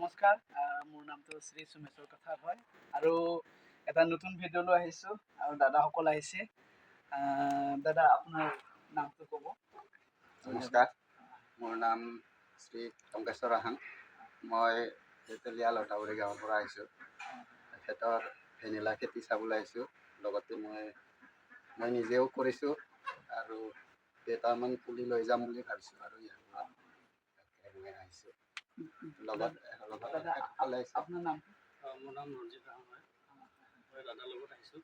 নমস্কাৰ, মোৰ নামটো শ্ৰী সুমেশ্বৰ কথা হয় আৰু এটা নতুন ভিডিঅ' লৈ আহিছোঁ আৰু দাদাসকল আহিছে। দাদা আপোনাৰ নামটো ক'ব। নমস্কাৰ, মোৰ নাম শ্ৰী টংকেশ্বৰ আহান। মই তেতেলীয়া লতাগুৰি গাঁৱৰ পৰা আহিছোঁ। তেখেতৰ ভেনিলা খেতি চাবলৈ আহিছোঁ। লগতে মই নিজেও কৰিছোঁ আৰু কেইটামান পুলি লৈ যাম বুলি ভাবিছোঁ আৰু ইয়াৰ পৰা মই আহিছোঁ। দাদা আপোনাৰ নাম? মোৰ নাম ৰঞ্জিত ৰাহন হয়। মই দাদাৰ লগত আহিছোঁ।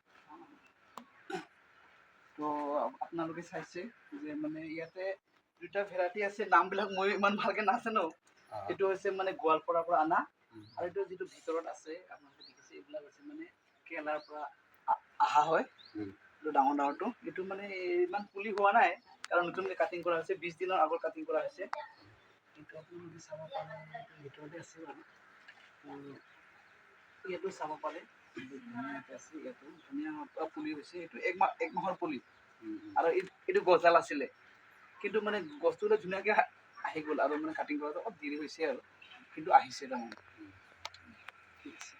তো আপোনালোকে চাইছে যে মানে ইয়াতে দুটা ভেৰাইটি আছে, নামবিলাক মই ইমান ভালকে নাজানো। এইটো হৈছে মানে গোৱালপাৰাৰ পৰা অনা আৰু এইটো যিটো ভিতৰত আছে আপোনালোকে দেখিছে, এইবিলাক হৈছে মানে কেৰেলাৰ পৰা অহা হয়। এইটো ডাঙৰ ডাঙৰটো, এইটো মানে ইমান পুলি হোৱা নাই কাৰণ নতুনকৈ কাটিং কৰা হৈছে, 20 দিনৰ আগত কাটিং কৰা হৈছে। এইটো আপোনালোকে চাব পাৰে, ভিতৰতে আছে বাৰু। ইয়াতো চাব পাৰে, ধুনীয়াকৈ আছে। ইয়াতো ধুনীয়া পুলি হৈছে। এইটো এক মাহৰ পুলি আৰু এইটো গছডাল আছিলে, কিন্তু মানে গছটো ধুনীয়াকৈ আহি গ'ল আৰু মানে কাটিং কৰাটো অলপ দেৰি হৈছে আৰু, কিন্তু আহিছে তাৰমানে। ঠিক আছে।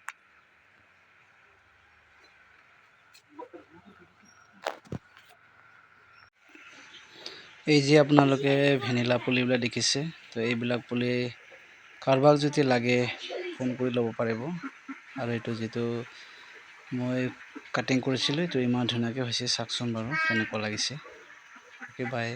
এই যে আপোনালোকে ভেনিলা পুলিবিলাক দেখিছে, তো এইবিলাক পুলি কাৰোবাক যদি লাগে ফোন কৰি ল'ব পাৰিব। আৰু এইটো যিটো মই কাটিং কৰিছিলোঁ, এইটো ইমান ধুনীয়াকৈ হৈছে, চাওকচোন বাৰু কেনেকুৱা লাগিছে। অ'কে, বাই।